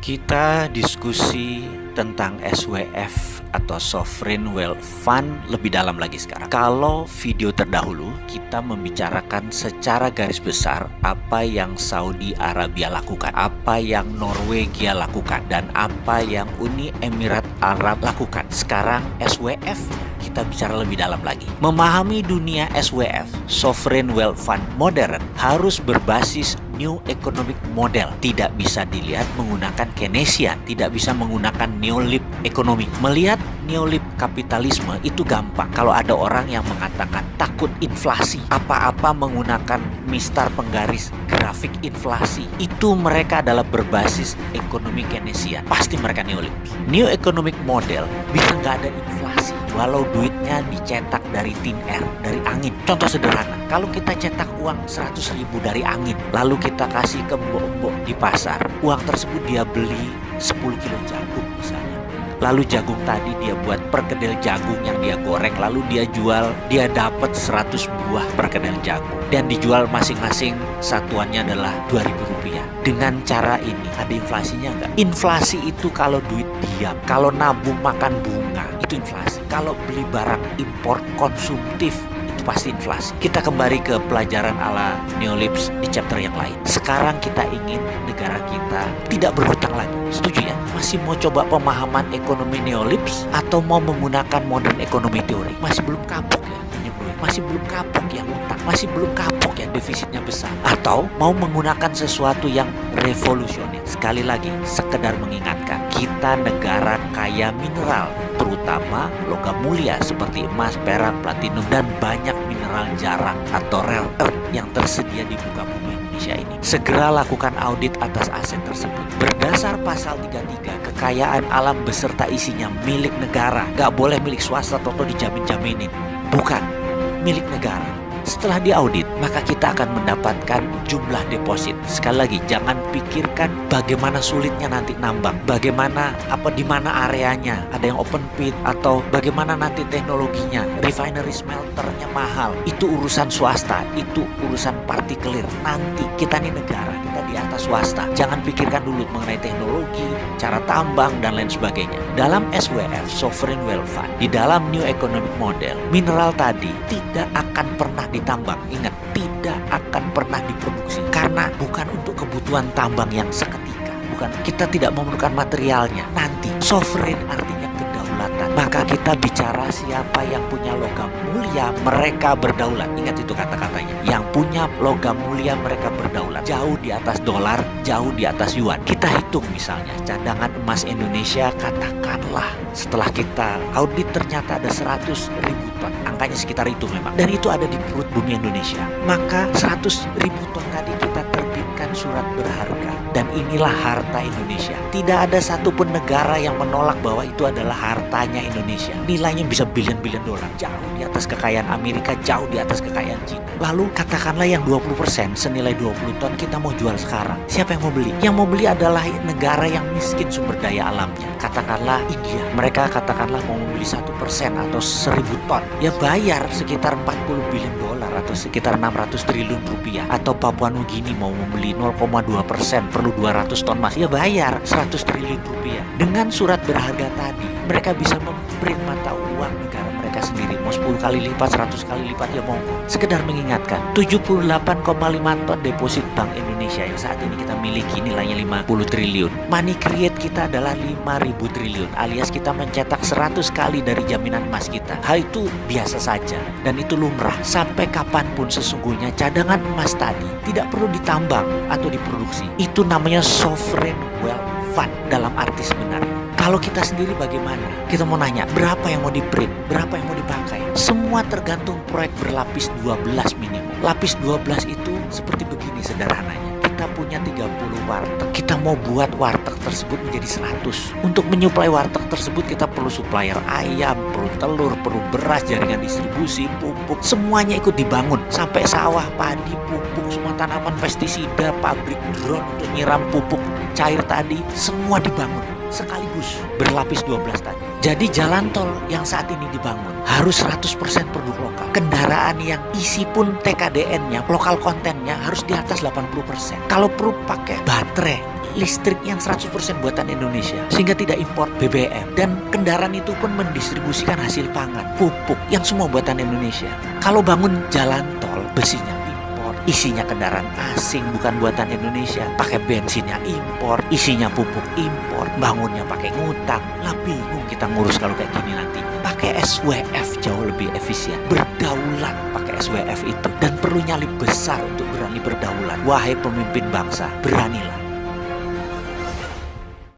Kita diskusi tentang SWF atau Sovereign Wealth Fund lebih dalam lagi sekarang. Kalau video terdahulu kita membicarakan secara garis besar apa yang Saudi Arabia lakukan, apa yang Norwegia lakukan, dan apa yang Uni Emirat Arab lakukan. Sekarang SWF kita bicara lebih dalam lagi. Memahami dunia SWF, Sovereign Wealth Fund modern, harus berbasis New Economic Model. Tidak bisa dilihat menggunakan Keynesian, tidak bisa menggunakan Neolib ekonomi. Melihat Neolib kapitalisme itu gampang. Kalau ada orang yang mengatakan takut inflasi, apa-apa menggunakan mistar penggaris grafik inflasi, itu mereka adalah berbasis ekonomi Keynesian. Pasti mereka Neolib. New Economic Model bisa nggak ada inflasi walau duitnya dicetak dari tin air, dari angin. Contoh sederhana, kalau kita cetak uang 100.000 dari angin, lalu kita kasih ke mbok-mbok di pasar, uang tersebut dia beli 10 kilo jagung misalnya. Lalu jagung tadi dia buat perkedel jagung yang dia goreng, lalu dia jual, dia dapat 100 buah perkedel jagung dan dijual masing-masing satuannya adalah Rp2.000. Dengan cara ini ada inflasinya enggak? Inflasi itu kalau duit diam, kalau nabung makan bunga, itu inflasi. Kalau beli barang impor konsumtif, itu pasti inflasi. Kita kembali ke pelajaran ala Neolibs di chapter yang lain. Sekarang kita ingin negara kita tidak berhutang lagi. Setuju ya? Masih mau coba pemahaman ekonomi Neolibs atau mau menggunakan modern ekonomi teori? Masih belum kapok ya? Masih belum kapok yang utang, masih belum kapok ya defisitnya besar, atau mau menggunakan sesuatu yang revolusioner. Sekali lagi, sekedar mengingatkan, kita negara kaya mineral, terutama logam mulia seperti emas, perak, platinum, dan banyak mineral jarang atau rare earth yang tersedia di muka bumi Indonesia ini. Segera lakukan audit atas aset tersebut. Berdasar pasal 33, kekayaan alam beserta isinya milik negara, gak boleh milik swasta atau dijamin-jaminin. Bukan milik negara. Setelah diaudit, maka kita akan mendapatkan jumlah deposit. Sekali lagi, jangan pikirkan bagaimana sulitnya nanti nambang, bagaimana di mana areanya, ada yang open pit atau bagaimana nanti teknologinya, refinery smelternya mahal. Itu urusan swasta, itu urusan partikelir. Nanti kita nih negara, kita di atas swasta. Jangan pikirkan dulu mengenai teknologi, cara tambang dan lain sebagainya. Dalam SWF, Sovereign Wealth Fund, di dalam New Economic Model, mineral tadi tidak akan pernah ditambang. Ingat, tidak akan pernah diproduksi karena bukan untuk kebutuhan tambang yang seketika. Bukan, kita tidak memerlukan materialnya. Nanti sovereign artinya kedaulatan. Maka kita bicara siapa yang punya logam mulia, mereka berdaulat. Ingat itu kata-katanya. Yang punya logam mulia mereka berdaulat. Jauh di atas dolar, jauh di atas yuan. Kita hitung misalnya cadangan emas Indonesia, katakanlah setelah kita audit ternyata ada 100.000 ton. Angkanya sekitar itu memang. Dan itu ada di perut bumi Indonesia. Maka 100.000 ton tadi kita terbitkan surat berharga. Dan inilah harta Indonesia. Tidak ada satupun negara yang menolak bahwa itu adalah hartanya Indonesia. Nilainya bisa bilion-bilion dolar. Jauh di atas kekayaan Amerika, jauh di atas kekayaan Cina. Lalu katakanlah yang 20% senilai 20 ton kita mau jual sekarang. Siapa yang mau beli? Yang mau beli adalah negara yang miskin sumber daya alamnya. Katakanlah India. Mereka katakanlah mau membeli 1% atau 1.000 ton. Ya bayar sekitar 40 bilion dolar atau sekitar 600 triliun rupiah. Atau Papua Nugini mau membeli 0,2%, perlu 200 ton emas. Ya bayar 100 triliun rupiah. Dengan surat berharga tadi, mereka bisa memprint mata uang negara mereka sendiri. Mau 10 kali lipat, 100 kali lipat, ya mau. Sekedar mengingatkan, 78,5 ton deposit Bank Indonesia yang saat ini kita miliki nilainya 50 triliun. Money create kita adalah 5.000 triliun, alias kita mencetak 100 kali dari jaminan emas kita. Hal itu biasa saja dan itu lumrah. Sampai kapanpun sesungguhnya cadangan emas tadi tidak perlu ditambang atau diproduksi. Itu namanya sovereign wealth fund dalam arti sebenarnya. Kalau kita sendiri bagaimana? Kita mau nanya, berapa yang mau di-print? Berapa yang mau dipakai? Semua tergantung proyek berlapis 12 minimum. Lapis 12 itu seperti begini sederhananya. Kita punya 30 warteg. Kita mau buat warteg tersebut menjadi 100. Untuk menyuplai warteg tersebut kita perlu supplier ayam, perlu telur, perlu beras, jaringan distribusi, pupuk. Semuanya ikut dibangun. Sampai sawah, padi, pupuk, semua tanaman pestisida, pabrik drone untuk nyiram pupuk cair tadi, semua dibangun sekaligus berlapis 12 tadi. Jadi jalan tol yang saat ini dibangun harus 100% produk lokal. Kendaraan yang isi pun TKDN-nya, lokal kontennya harus di atas 80%. Kalau perlu pakai baterai listrik yang 100% buatan Indonesia, sehingga tidak impor BBM. Dan kendaraan itu pun mendistribusikan hasil pangan, pupuk yang semua buatan Indonesia. Kalau bangun jalan tol, besinya impor, isinya kendaraan asing bukan buatan Indonesia, pakai bensinnya impor, isinya pupuk impor, bangunnya pakai ngutang. Lah bingung kita ngurus kalau kayak gini nanti. Pakai SWF jauh lebih efisien, berdaulat pakai SWF itu, dan perlu nyali besar untuk berani berdaulat. Wahai pemimpin bangsa, beranilah.